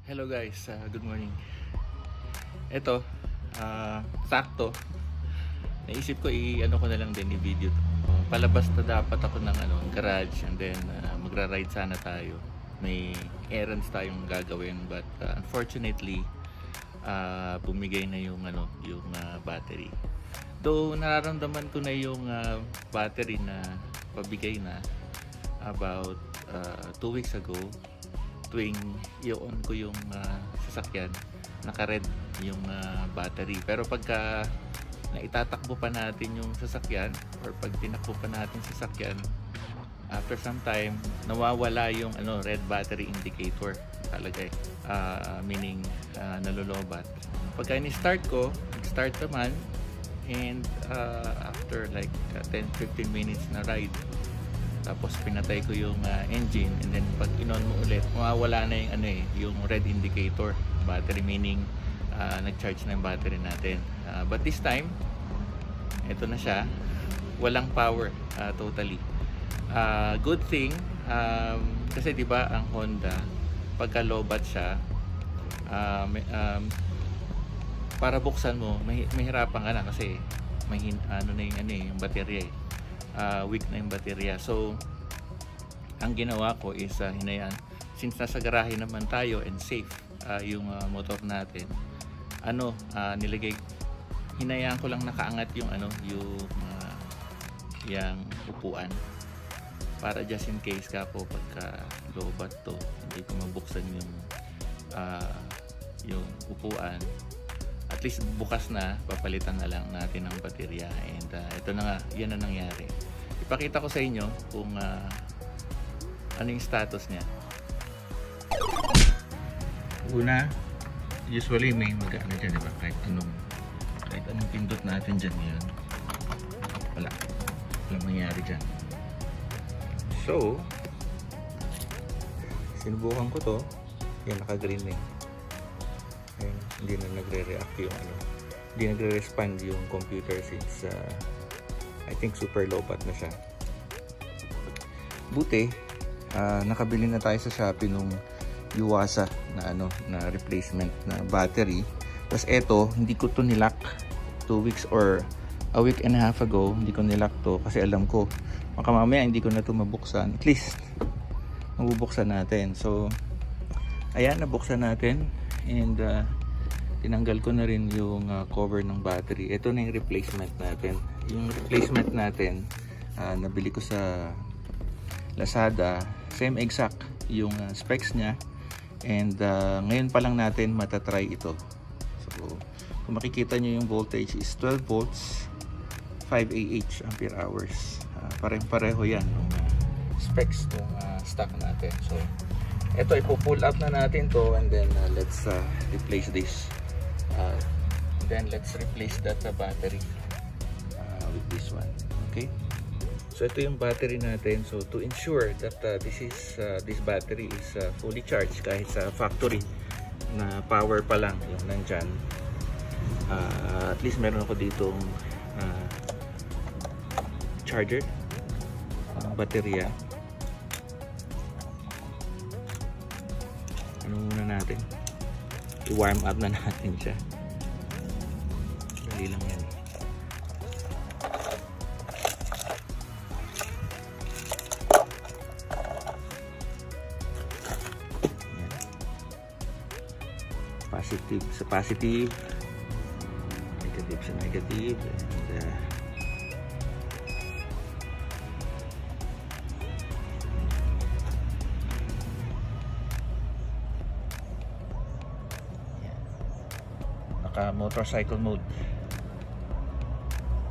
Hello guys, good morning. Ito, sakto. Naisip ko i-ano ko na lang din i-video to. Palabas na dapat ako ng garage and then magra-ride sana tayo. May errands tayong gagawin but unfortunately bumigay na yung battery. Though nararamdaman ko na yung battery na pabigay na about 2 weeks ago. Tuwing i-on ko yung sasakyan, naka-red yung battery. Pero pagka naitatakbo pa natin yung sasakyan or pag tinakbo pa natin sasakyan, after some time nawawala yung red battery indicator talaga meaning nalolobat. Pagka ni-start ko, nag-start naman and after like 10-15 minutes na ride, tapos pinatay ko yung engine and then pag in-on mo ulit, mawawala na yung yung red indicator battery, meaning nag-charge na yung battery natin. But this time, ito na siya, walang power totally. Good thing kasi 'di ba ang Honda pagka low-bat siya, para buksan mo mahirapan ka na kasi may yung baterya weak na yung baterya. So ang ginawa ko is hinayaan, since nasa garahe naman tayo and safe yung motor natin, hinayaan ko lang nakaangat yung yung upuan para just in case po pagka low-bat to, hindi ko mabuksan yung upuan, at least bukas na, papalitan na lang natin ang baterya. And ito na nga, yan na nangyari. Ipakita ko sa inyo kung ano yung status niya. Una, usually may mag-ano dyan, diba? Kahit anong pindot natin dyan ngayon, walang mangyari dyan. So sinubukan ko to, yan, naka-green na. Ayun, hindi na nagre-react yung hindi nagre-respond yung computer since I think super low bat na siya. Buti nakabili na tayo sa Shopee nung Yuasa na replacement na battery. Tapos eto, hindi ko to nilock 2 weeks or a week and a half ago. Hindi ko nilock to kasi alam ko baka mamaya hindi ko na to mabuksan. At least mabubuksan natin. So ayan, nabuksan natin and tinanggal ko na rin yung cover ng battery. Ito na yung replacement natin. Yung replacement natin, nabili ko sa Lazada. Same exact yung specs niya. And ngayon pa lang natin matatry ito. So, kung makikita nyo yung voltage is 12 volts, 5 Ah, ampere hours. Pareng-pareho yan yung specs ng stock natin. So, ito, ipo-pull up na natin to and then let's replace this. Then let's replace that battery with this one. Okay, so ito yung battery natin. So to ensure that this battery is fully charged kahit sa factory na power pa lang yung nandyan, at least meron ako ditong charger ng baterya. Muna natin, i-warm up na natin siya. Dali lang yan. Positive sa positive, negative sa negative, and motorcycle mode.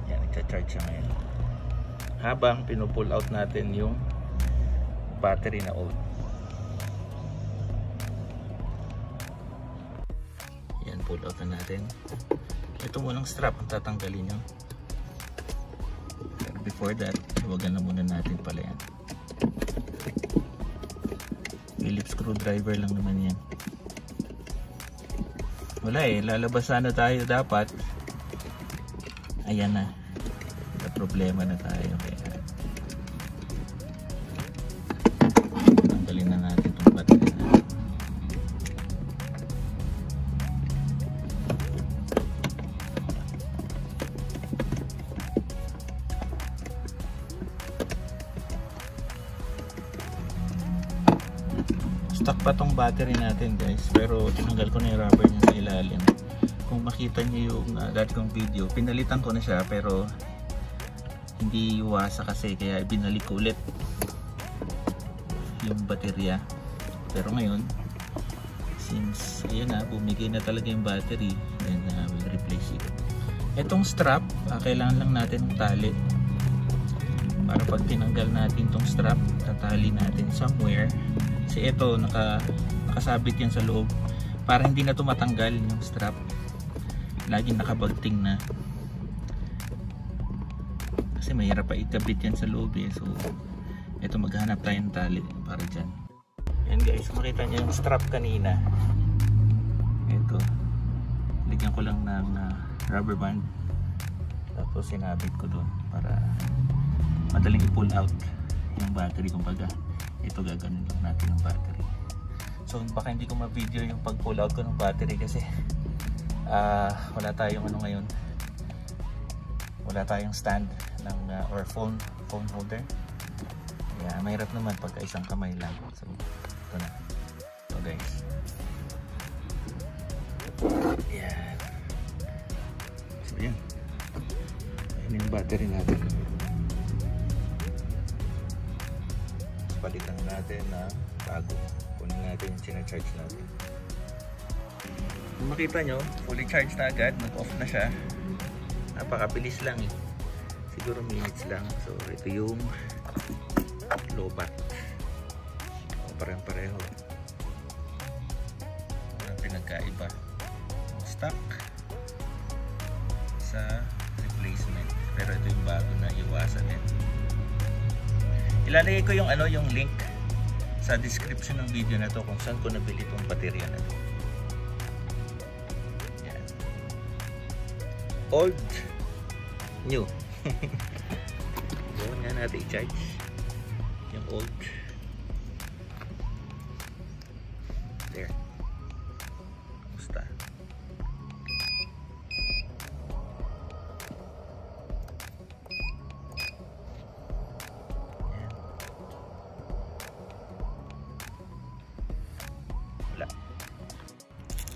Yan, nagcha-charge siya ngayon habang pinupull out natin yung battery na old. Yan, pull out na natin. Ito munang strap ang tatanggalin nyo. Pero before that, huwagan na muna natin pala yan. Phillips screwdriver lang naman yan. Wala lalabas sana tayo dapat. Ayan na. May problema na tayo. Kaya tanggalin na natin itong battery. pa tong battery natin guys, pero tinanggal ko na yung rubber niya sa ilalim. Kung makita niyo yung dati kong video, pinalitan ko na siya pero hindi iwasa kasi, kaya binalik ko ulit yung baterya. Pero ngayon, since ayan na, bumigay na talaga yung battery, then we'll replace it. Itong strap, kailangan lang natin ng tali para pag tinanggal natin tong strap, tatali natin somewhere. Kasi ito, nakasabit yan sa loob para hindi na ito matanggal yung strap. Laging nakabagting na kasi mahirap pa ikabit yan sa loob eh. So ito, maghanap tayo ng tali para dyan. Yan guys, makita nyo yung strap kanina. Ito, ligyan ko lang ng rubber band, tapos sinabit ko doon para madaling i-pull out yung battery. Kumbaga ito, gaganon lang natin yung battery. So baka hindi ko ma-video yung pag-pull out ko ng battery kasi wala tayong ngayon, wala tayong stand ng or phone holder. Kaya mahirap naman pagka isang kamay lang. So ito na. So guys, yan. So yan, ayan yung battery natin. Palitan natin na bago. Kunin natin yung charge natin. Kung makita nyo, fully charged na agad. Nag-off na siya. Napakabilis lang eh. Siguro minutes lang. So ito yung low bat. Parang pareho. Walang pinagkaiba. Yung stock sa replacement. Pero ito yung bago na iwasan din. Ilalagay ko yung yung link sa description ng video na to kung saan ko nabili itong baterya na to. Yan. Old, new. Doon nga natin i-charge yung old. There. Basta.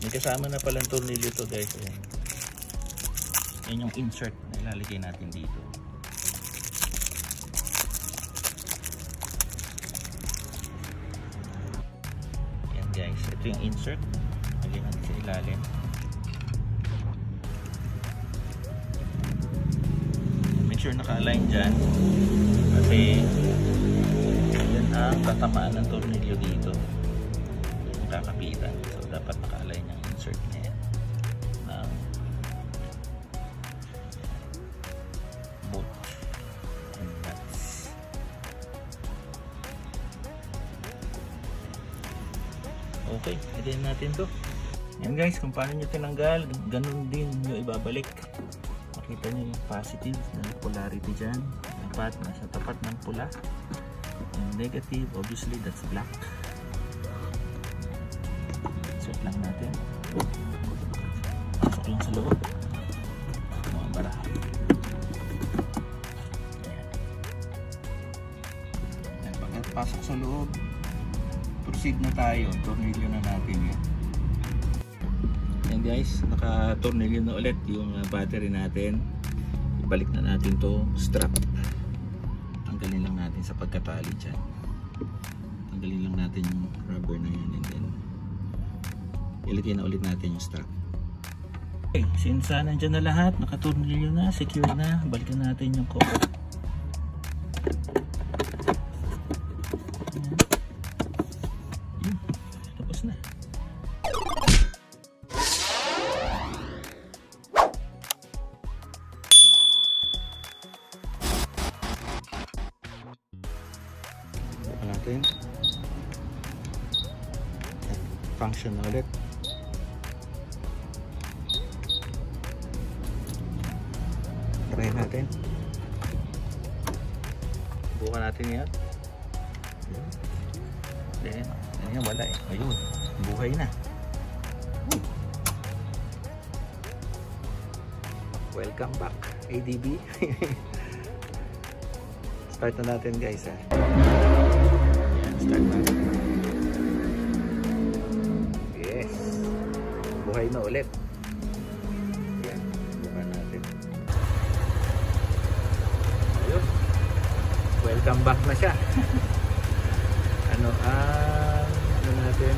May kasama na palang tornilyo to guys. Ayan. Yan yung insert na ilalagay natin dito. Yan guys, ito yung insert. Lagay natin sa ilalim. Make sure naka-align dyan kasi yan ang tatamaan ng tornilyo dito. Kakapitan. So dapat naka-align yung insert na yan ng bolt and nuts. Okay, pwede natin to. Yan guys, kung paano nyo tinanggal, ganun din nyo ibabalik. Makita nyo yung positive na polarity dyan. Dapat nasa tapat ng pula. Yung negative, obviously that's black. Set lang natin. Pasok lang sa loob. Mga bara. Ayan. Pagkat pasok sa loob, proceed na tayo. Tornilyo na natin yan. Ayan guys, naka-tornilyo na ulit yung battery natin. Ibalik na natin to strap. Tanggalin lang natin sa pagkatali dyan. Tanggalin lang natin yung rubber na yan, and then ilagay na ulit natin yung strap. Okay, since nandyan na lahat, nakatornilyo na, secure na, balikan natin yung cover. Ayan. Tapos na. Balikan natin. Function na ulit. Try natin. Bukan natin yan. Then, yan, wala eh. Ayun, buhay na. Welcome back, ADB. Start na natin guys. Yan, start natin. buhay na ulit. Yan, buka natin. Ayun, welcome back na siya. Ano natin?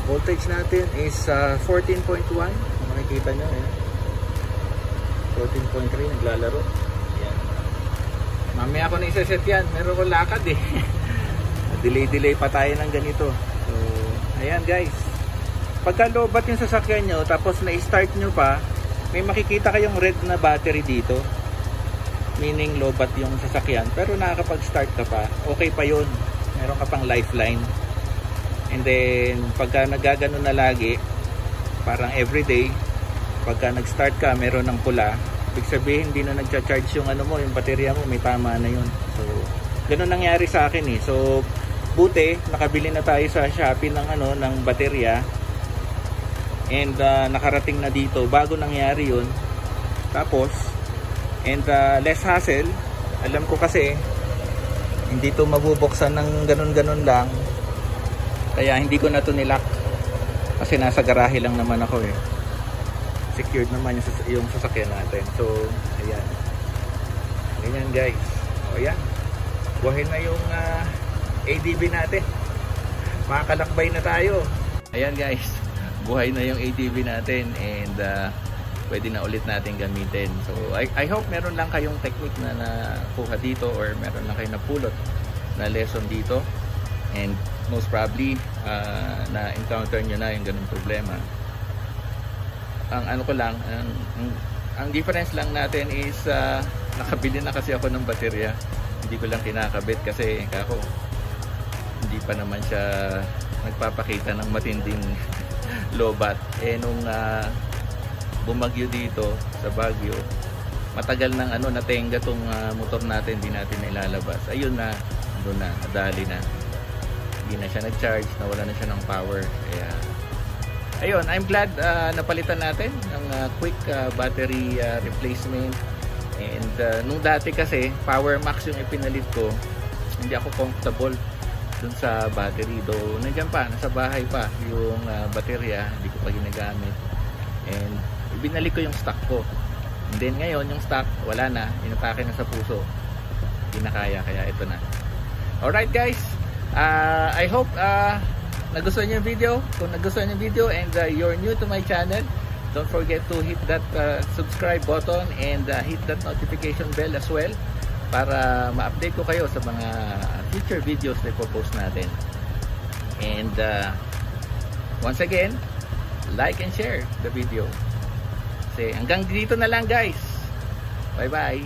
Voltage natin is 14.1. Kung makikita nyo, 14.3 naglalaro. Yan. Mamaya ako na isa-set yan. Meron ko lakad eh. Delay pa tayo ng ganito. So, ayan guys. Pagka lobat yung sasakyan nyo, tapos na-start nyo pa, may makikita kayong red na battery dito. Meaning lobat yung sasakyan. Pero nakakapag-start ka pa, okay pa yun. Meron ka pang lifeline. And then, pagka nagagano na lagi, parang everyday, pagka nag-start ka, meron ng pula, ibig sabihin, hindi na nagcha-charge yung ano mo, yung baterya mo, may tama na yun. So, ganun nangyari sa akin eh. So, buti, nakabili na tayo sa Shopee ng ano, ng baterya. And nakarating na dito bago nangyari yun. Tapos, and less hassle. Alam ko kasi, hindi to mabubuksan ng ganun-ganun lang. Kaya hindi ko na to nilock kasi nasa garahe lang naman ako eh. Secured naman yung sasakyan natin. So, ayan. Ganyan guys. O ayan. Buhay na yung ADB natin. Makakalakbay na tayo. Ayan guys. Buhay na yung ADB natin and pwede na ulit natin gamitin. So, I hope meron lang kayong technique na nakuha dito or meron lang kayong napulot na lesson dito. And most probably na-encounter nyo na yung ganung problema. Ang ano ko lang, ang difference lang natin is nakabili na kasi ako ng baterya. Hindi ko lang kinakabit kasi kako hindi pa naman siya nagpapakita ng matinding lobat. Eh nung bumagyo dito sa Baguio, matagal nang natenga tong motor natin, hindi natin nailalabas. Ayun na, doon na, nadali na. Hindi na siya nag-charge, nawala na siya ng power. Kaya, ayun, I'm glad napalitan natin ng quick battery replacement. And nung dati kasi, Power Max yung ipinalit ko, hindi ako comfortable dun sa battery. Though, nandiyan pa, nasa bahay pa yung baterya, hindi ko pa ginagamit. And ibinalik ko yung stock ko. And then ngayon, yung stock, wala na, inatake na sa puso. Hindi na kaya ito na. Alright guys, I hope nagustuhan nyo yung video. Kung nagustuhan nyo yung video and you're new to my channel, don't forget to hit that subscribe button and hit that notification bell as well para ma-update ko kayo sa mga future videos na ipopost natin. And once again, like and share the video. Kasi hanggang dito na lang guys. Bye bye.